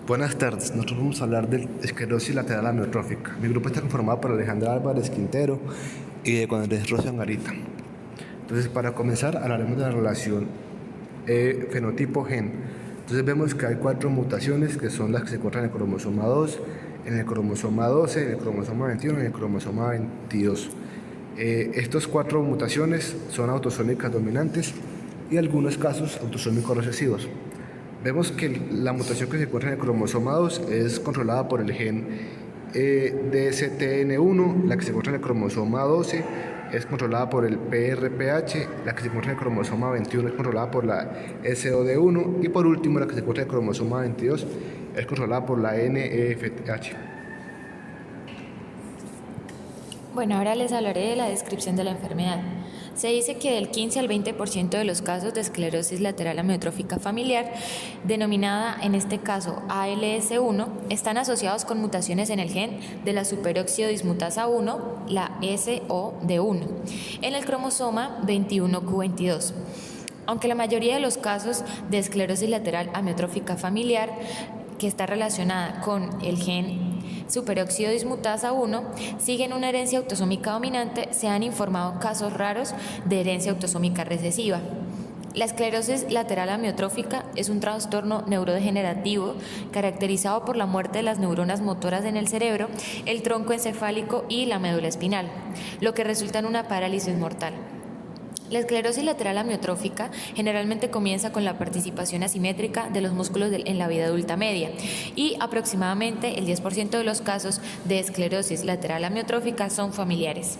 Buenas tardes, nosotros vamos a hablar de esclerosis lateral amiotrófica. Mi grupo está conformado por Alejandra Álvarez Quintero y de Juan Andrés Rosa Angarita. Entonces, para comenzar, hablaremos de la relación fenotipo-gen. Entonces, vemos que hay 4 mutaciones que son las que se encuentran en el cromosoma 2, en el cromosoma 12, en el cromosoma 21 y en el cromosoma 22. Estas 4 mutaciones son autosómicas dominantes y en algunos casos autosómicos recesivos. Vemos que la mutación que se encuentra en el cromosoma 2 es controlada por el gen DSTN1, la que se encuentra en el cromosoma 12 es controlada por el PRPH, la que se encuentra en el cromosoma 21 es controlada por la SOD1 y por último la que se encuentra en el cromosoma 22 es controlada por la NEFH. Bueno, ahora les hablaré de la descripción de la enfermedad. Se dice que del 15 al 20% de los casos de esclerosis lateral amiotrófica familiar, denominada en este caso ALS1, están asociados con mutaciones en el gen de la superóxido dismutasa 1, la SOD1, en el cromosoma 21q22. Aunque la mayoría de los casos de esclerosis lateral amiotrófica familiar que está relacionada con el gen superóxido dismutasa 1 siguen una herencia autosómica dominante, se han informado casos raros de herencia autosómica recesiva. La esclerosis lateral amiotrófica es un trastorno neurodegenerativo caracterizado por la muerte de las neuronas motoras en el cerebro, el tronco encefálico y la médula espinal, lo que resulta en una parálisis mortal. La esclerosis lateral amiotrófica generalmente comienza con la participación asimétrica de los músculos en la vida adulta media y aproximadamente el 10% de los casos de esclerosis lateral amiotrófica son familiares.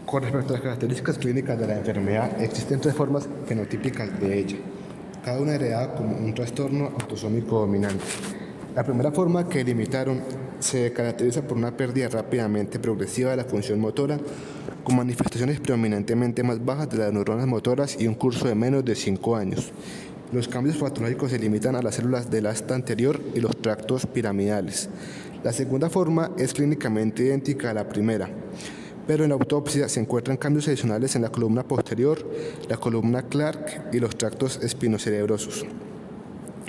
Con respecto a las características clínicas de la enfermedad, existen 3 formas fenotípicas de ella, cada una heredada como un trastorno autosómico dominante. La primera forma que limitaron se caracteriza por una pérdida rápidamente progresiva de la función motora, con manifestaciones predominantemente más bajas de las neuronas motoras y un curso de menos de 5 años. Los cambios patológicos se limitan a las células del asta anterior y los tractos piramidales. La segunda forma es clínicamente idéntica a la primera, pero en la autopsia se encuentran cambios adicionales en la columna posterior, la columna Clark y los tractos espinocerebrosos.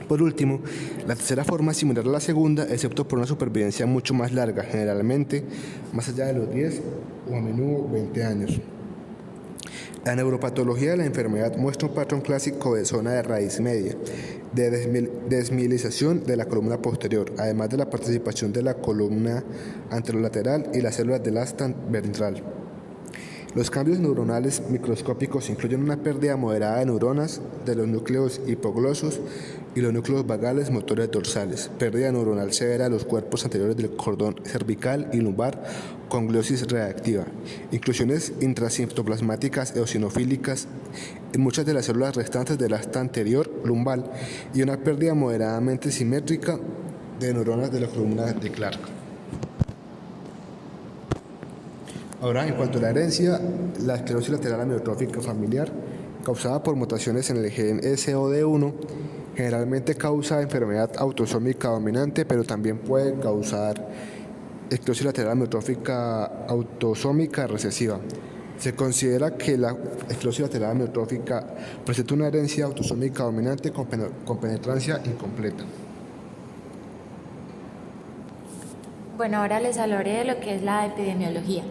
Por último, la tercera forma es similar a la segunda, excepto por una supervivencia mucho más larga, generalmente más allá de los 10 o a menudo 20 años. La neuropatología de la enfermedad muestra un patrón clásico de zona de raíz media, de desmielización de la columna posterior, además de la participación de la columna anterolateral y las células del asta ventral. Los cambios neuronales microscópicos incluyen una pérdida moderada de neuronas de los núcleos hipoglosos y los núcleos vagales motores dorsales, pérdida neuronal severa de los cuerpos anteriores del cordón cervical y lumbar con gliosis reactiva, inclusiones intracitoplasmáticas eosinofílicas en muchas de las células restantes del asta anterior lumbar y una pérdida moderadamente simétrica de neuronas de la columna de Clark. Ahora, en cuanto a la herencia, la esclerosis lateral amiotrófica familiar, causada por mutaciones en el gen SOD1, generalmente causa enfermedad autosómica dominante, pero también puede causar esclerosis lateral amiotrófica autosómica recesiva. Se considera que la esclerosis lateral amiotrófica presenta una herencia autosómica dominante con penetrancia incompleta. Bueno, ahora les hablaré de lo que es la epidemiología.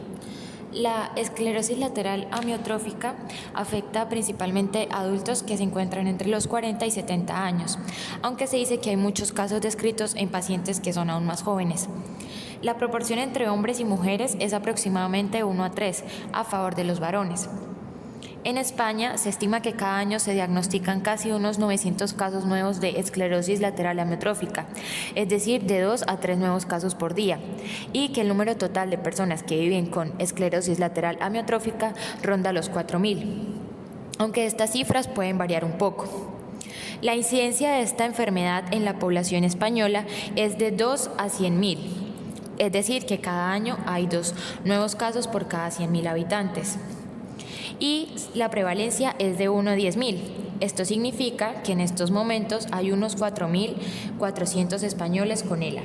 La esclerosis lateral amiotrófica afecta principalmente a adultos que se encuentran entre los 40 y 70 años, aunque se dice que hay muchos casos descritos en pacientes que son aún más jóvenes. La proporción entre hombres y mujeres es aproximadamente 1 a 3 a favor de los varones. En España se estima que cada año se diagnostican casi unos 900 casos nuevos de esclerosis lateral amiotrófica, es decir, de 2 a 3 nuevos casos por día, y que el número total de personas que viven con esclerosis lateral amiotrófica ronda los 4.000, aunque estas cifras pueden variar un poco. La incidencia de esta enfermedad en la población española es de 2 a 100.000, es decir, que cada año hay 2 nuevos casos por cada 100.000 habitantes. Y la prevalencia es de 1 a 10.000. Esto significa que en estos momentos hay unos 4.400 españoles con ELA.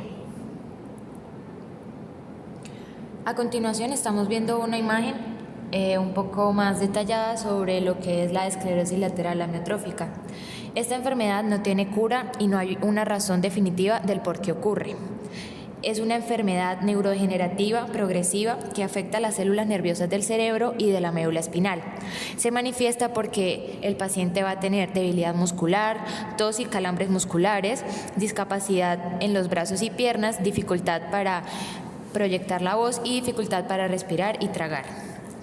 A continuación estamos viendo una imagen un poco más detallada sobre lo que es la esclerosis lateral amiotrófica. Esta enfermedad no tiene cura y no hay una razón definitiva del por qué ocurre. Es una enfermedad neurodegenerativa progresiva que afecta a las células nerviosas del cerebro y de la médula espinal. Se manifiesta porque el paciente va a tener debilidad muscular, tos y calambres musculares, discapacidad en los brazos y piernas, dificultad para proyectar la voz y dificultad para respirar y tragar.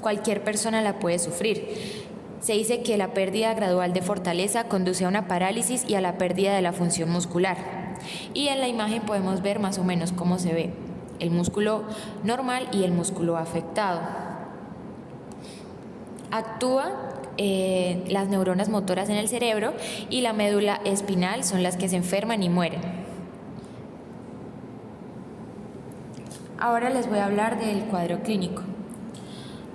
Cualquier persona la puede sufrir. Se dice que la pérdida gradual de fortaleza conduce a una parálisis y a la pérdida de la función muscular. Y en la imagen podemos ver más o menos cómo se ve el músculo normal y el músculo afectado. Actúa las neuronas motoras en el cerebro y la médula espinal son las que se enferman y mueren. Ahora les voy a hablar del cuadro clínico.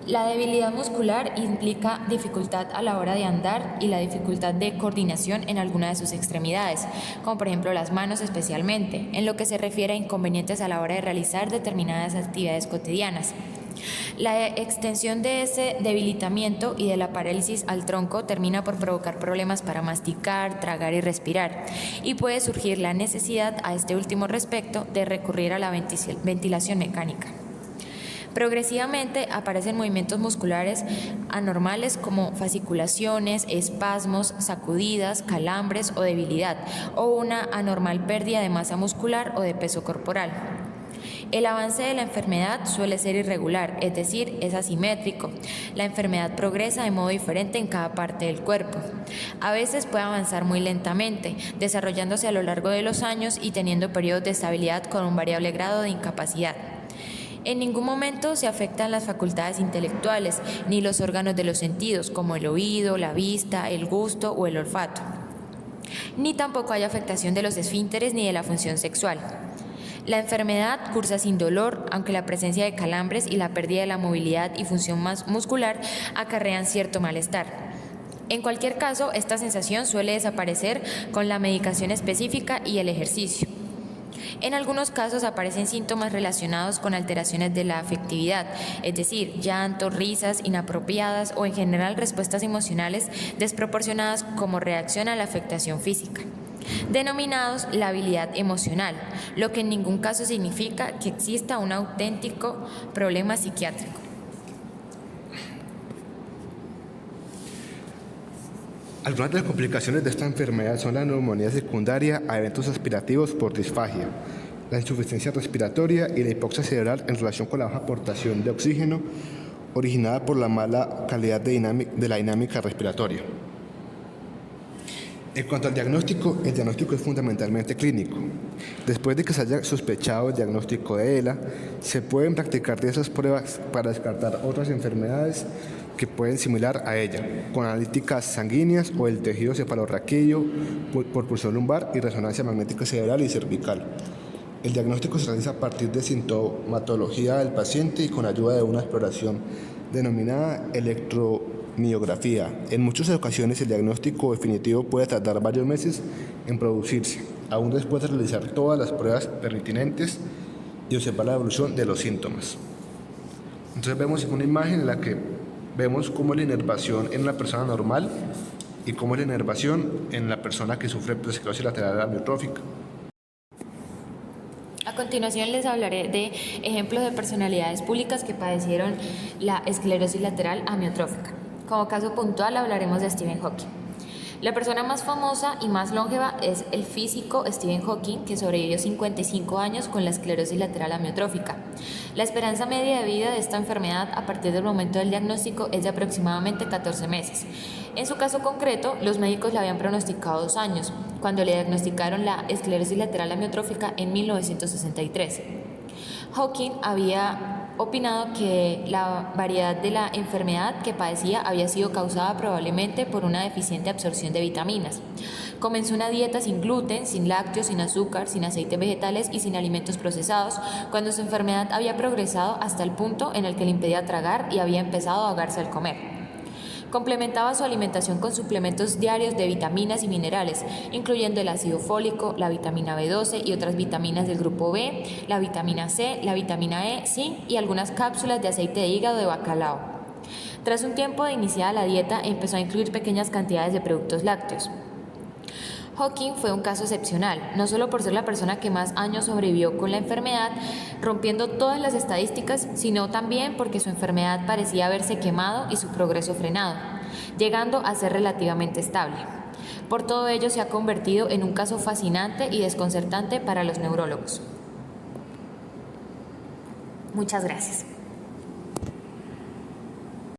La debilidad muscular implica dificultad a la hora de andar y la dificultad de coordinación en alguna de sus extremidades, como por ejemplo las manos especialmente, en lo que se refiere a inconvenientes a la hora de realizar determinadas actividades cotidianas. La extensión de ese debilitamiento y de la parálisis al tronco termina por provocar problemas para masticar, tragar y respirar, y puede surgir la necesidad a este último respecto de recurrir a la ventilación mecánica. Progresivamente aparecen movimientos musculares anormales como fasciculaciones, espasmos, sacudidas, calambres o debilidad, o una anormal pérdida de masa muscular o de peso corporal. El avance de la enfermedad suele ser irregular, es decir, es asimétrico. La enfermedad progresa de modo diferente en cada parte del cuerpo. A veces puede avanzar muy lentamente, desarrollándose a lo largo de los años y teniendo periodos de estabilidad con un variable grado de incapacidad. En ningún momento se afectan las facultades intelectuales ni los órganos de los sentidos, como el oído, la vista, el gusto o el olfato. Ni tampoco hay afectación de los esfínteres ni de la función sexual. La enfermedad cursa sin dolor, aunque la presencia de calambres y la pérdida de la movilidad y función muscular acarrean cierto malestar. En cualquier caso, esta sensación suele desaparecer con la medicación específica y el ejercicio. En algunos casos aparecen síntomas relacionados con alteraciones de la afectividad, es decir, llanto, risas inapropiadas o en general respuestas emocionales desproporcionadas como reacción a la afectación física, denominados labilidad emocional, lo que en ningún caso significa que exista un auténtico problema psiquiátrico. Algunas de las complicaciones de esta enfermedad son la neumonía secundaria a eventos aspirativos por disfagia, la insuficiencia respiratoria y la hipoxia cerebral en relación con la baja aportación de oxígeno originada por la mala calidad de la dinámica respiratoria. En cuanto al diagnóstico, el diagnóstico es fundamentalmente clínico. Después de que se haya sospechado el diagnóstico de ELA, se pueden practicar diversas pruebas para descartar otras enfermedades que pueden similar a ella, con analíticas sanguíneas o el tejido cefalorraquídeo por pulsión lumbar y resonancia magnética cerebral y cervical. El diagnóstico se realiza a partir de sintomatología del paciente y con ayuda de una exploración denominada electromiografía. En muchas ocasiones el diagnóstico definitivo puede tardar varios meses en producirse, aún después de realizar todas las pruebas pertinentes y observar la evolución de los síntomas. Entonces vemos una imagen en la que vemos cómo es la inervación en una persona normal y cómo es la inervación en la persona que sufre esclerosis lateral amiotrófica. A continuación les hablaré de ejemplos de personalidades públicas que padecieron la esclerosis lateral amiotrófica. Como caso puntual hablaremos de Stephen Hawking. La persona más famosa y más longeva es el físico Stephen Hawking, que sobrevivió 55 años con la esclerosis lateral amiotrófica. La esperanza media de vida de esta enfermedad a partir del momento del diagnóstico es de aproximadamente 14 meses. En su caso concreto, los médicos le habían pronosticado 2 años, cuando le diagnosticaron la esclerosis lateral amiotrófica en 1963. Hawking había opinado que la variedad de la enfermedad que padecía había sido causada probablemente por una deficiente absorción de vitaminas. Comenzó una dieta sin gluten, sin lácteos, sin azúcar, sin aceites vegetales y sin alimentos procesados, cuando su enfermedad había progresado hasta el punto en el que le impedía tragar y había empezado a ahogarse al comer. Complementaba su alimentación con suplementos diarios de vitaminas y minerales, incluyendo el ácido fólico, la vitamina B12 y otras vitaminas del grupo B, la vitamina C, la vitamina E, zinc y algunas cápsulas de aceite de hígado de bacalao. Tras un tiempo de iniciada la dieta, empezó a incluir pequeñas cantidades de productos lácteos. Hawking fue un caso excepcional, no solo por ser la persona que más años sobrevivió con la enfermedad, rompiendo todas las estadísticas, sino también porque su enfermedad parecía haberse quemado y su progreso frenado, llegando a ser relativamente estable. Por todo ello se ha convertido en un caso fascinante y desconcertante para los neurólogos. Muchas gracias.